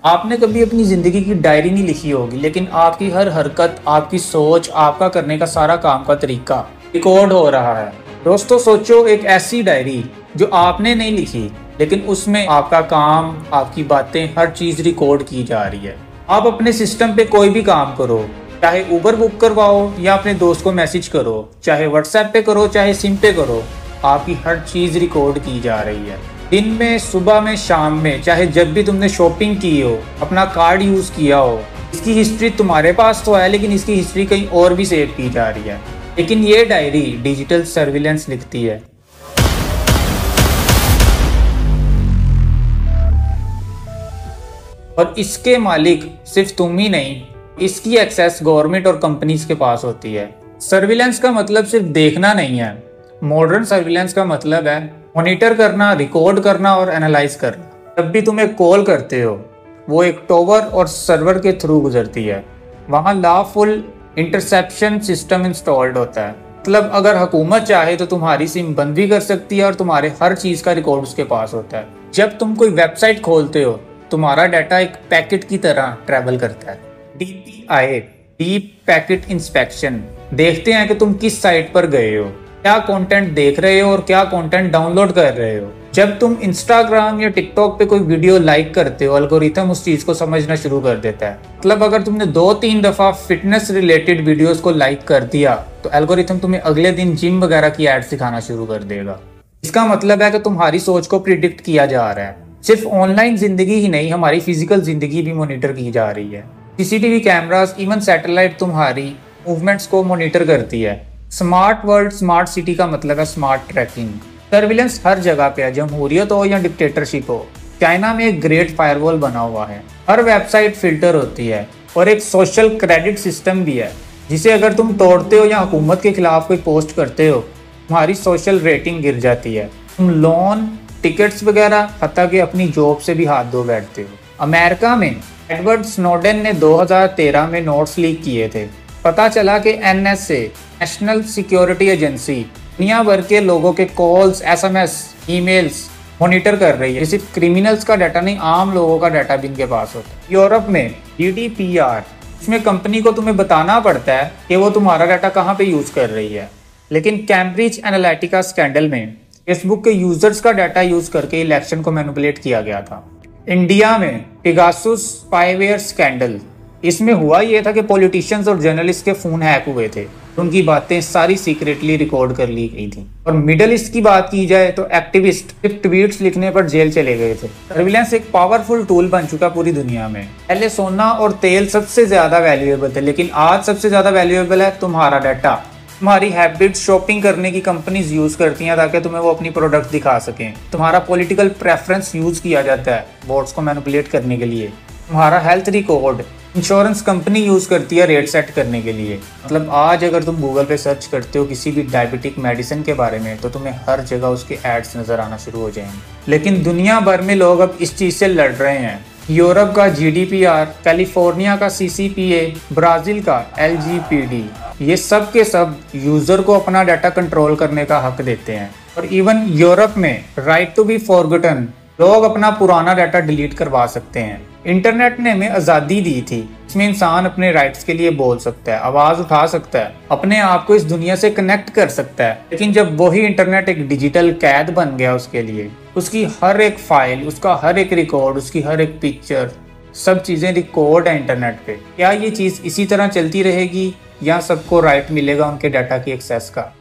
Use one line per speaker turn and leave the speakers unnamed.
आपने कभी अपनी ज़िंदगी की डायरी नहीं लिखी होगी, लेकिन आपकी हर हरकत, आपकी सोच, आपका करने का सारा काम का तरीका रिकॉर्ड हो रहा है। दोस्तों सोचो, एक ऐसी डायरी जो आपने नहीं लिखी, लेकिन उसमें आपका काम, आपकी बातें, हर चीज़ रिकॉर्ड की जा रही है। आप अपने सिस्टम पे कोई भी काम करो, चाहे उबर बुक करवाओ या अपने दोस्त को मैसेज करो, चाहे व्हाट्सएप पे करो, चाहे सिम पे करो, आपकी हर चीज़ रिकॉर्ड की जा रही है। दिन में, सुबह में, शाम में, चाहे जब भी तुमने शॉपिंग की हो, अपना कार्ड यूज़ किया हो, इसकी हिस्ट्री तुम्हारे पास तो है, लेकिन इसकी हिस्ट्री कहीं और भी सेव की जा रही है। लेकिन ये डायरी डिजिटल सर्विलेंस लिखती है। और इसके मालिक सिर्फ तुम ही नहीं, इसकी एक्सेस गवर्नमेंट और कंपनीज के पास होती है। सर्विलेंस का मतलब सिर्फ देखना नहीं है। मॉडर्न सर्विलेंस का मतलब है मॉनिटर करना, रिकॉर्ड करना और एनालाइज करना। जब भी तुम एक कॉल करते हो, वो एक टॉवर और सर्वर के थ्रू गुजरती है। वहाँ लॉफुल इंटरसेप्शन सिस्टम इंस्टॉल्ड होता है। मतलब अगर हुकूमत चाहे तो तुम्हारी सिम बंद भी कर सकती है और तुम्हारे हर चीज़ का रिकॉर्ड उसके पास होता है। जब तुम कोई वेबसाइट खोलते हो, तुम्हारा डाटा एक पैकेट की तरह ट्रैवल करता है। DPI, डीप पैकेट इंस्पेक्शन, देखते हैं कि तुम किस साइट पर गए हो, क्या कंटेंट देख रहे हो और क्या कंटेंट डाउनलोड कर रहे हो। जब तुम इंस्टाग्राम या टिकटॉक पे कोई वीडियो लाइक करते हो, एल्गोरिथम उस चीज को समझना शुरू कर देता है। मतलब अगर तुमने 2-3 दफा फिटनेस रिलेटेड वीडियोस को लाइक कर दिया, तो एल्गोरिथम तुम्हें अगले दिन जिम वगैरह की एड्स दिखाना शुरू कर देगा। इसका मतलब है कि तुम्हारी सोच को प्रिडिक्ट किया जा रहा है। सिर्फ ऑनलाइन जिंदगी ही नहीं, हमारी फिजिकल जिंदगी भी मॉनिटर की जा रही है। CCTV कैमरास, इवन सैटेलाइट तुम्हारी मूवमेंट्स को मॉनिटर करती है। स्मार्ट वर्ल्ड, स्मार्ट सिटी का मतलब है स्मार्ट ट्रैकिंग। सर्विलेंस हर जगह पे है, जमहूरियत हो या डिक्टेटरशिप हो। चाइना में एक ग्रेट फायरवॉल बना हुआ है, हर वेबसाइट फिल्टर होती है और एक सोशल क्रेडिट सिस्टम भी है, जिसे अगर तुम तोड़ते हो या हुकूमत के खिलाफ कोई पोस्ट करते हो, तुम्हारी सोशल रेटिंग गिर जाती है। तुम लोन, टिकट्स वगैरह, हत्ता कि अपनी जॉब से भी हाथ धो बैठते हो। अमेरिका में एडवर्ड स्नोडेन ने 2013 में नोट्स लीक किए थे। पता चला कि NSA, नेशनल सिक्योरिटी एजेंसी, दुनिया भर के लोगों के कॉल्स, SMS, ईमेल्स मॉनिटर कर रही है। सिर्फ क्रिमिनल्स का डाटा नहीं, आम लोगों का डाटा भी इनके पास होता है। यूरोप में GDPR, इसमें कंपनी को तुम्हें बताना पड़ता है कि वो तुम्हारा डाटा कहाँ पे यूज कर रही है। लेकिन कैम्ब्रिज एनालिटिका स्कैंडल में फेसबुक के यूजर्स का डाटा यूज करके इलेक्शन को मैनिपुलेट किया गया था। इंडिया में पेगासुस स्पाईवेयर स्कैंडल, इसमें हुआ ये था कि पॉलिटिशियंस और जर्नलिस्ट के फोन हैक हुए थे, उनकी बातें सारी सीक्रेटली रिकॉर्ड कर ली गई थी। और मिडल ईस्ट की बात की जाए तो एक्टिविस्ट सिर्फ ट्वीट्स लिखने पर जेल चले गए थे। सर्विलेंस एक पावरफुल टूल बन चुका पूरी दुनिया में। पहले सोना और तेल सबसे ज्यादा वैल्यूएबल थे, लेकिन आज सबसे ज्यादा वैल्यूएबल है तुम्हारा डाटा। तुम्हारी हैबिट, शॉपिंग करने की कंपनीज यूज करती हैं ताकि तुम्हें वो अपनी प्रोडक्ट दिखा सकें। तुम्हारा पॉलिटिकल प्रेफरेंस यूज किया जाता है वोट्स को मैनिपुलेट करने के लिए। तुम्हारा health record insurance company use करती है रेट सेट करने के लिए। मतलब आज अगर तुम गूगल पे सर्च करते हो किसी भी डायबिटिक मेडिसिन के बारे में, तो तुम्हें हर जगह उसके एड्स नजर आना शुरू हो जाएंगे। लेकिन दुनिया भर में लोग अब इस चीज से लड़ रहे हैं। यूरोप का GDPR, कैलिफोर्निया का CCPA, ब्राजील का LGPD, ये सब के सब यूजर को अपना डाटा कंट्रोल करने का हक देते हैं। और इवन यूरोप में राइट टू बी फॉरगॉटन, लोग अपना पुराना डाटा डिलीट करवा सकते हैं। इंटरनेट ने हमें आज़ादी दी थी, इसमें इंसान अपने राइट्स के लिए बोल सकता है, आवाज़ उठा सकता है, अपने आप को इस दुनिया से कनेक्ट कर सकता है। लेकिन जब वही इंटरनेट एक डिजिटल कैद बन गया उसके लिए, उसकी हर एक फाइल, उसका हर एक रिकॉर्ड, उसकी हर एक पिक्चर, सब चीज़ें रिकॉर्ड है इंटरनेट पे। क्या ये चीज़ इसी तरह चलती रहेगी या सबको राइट मिलेगा उनके डाटा की एक्सेस का?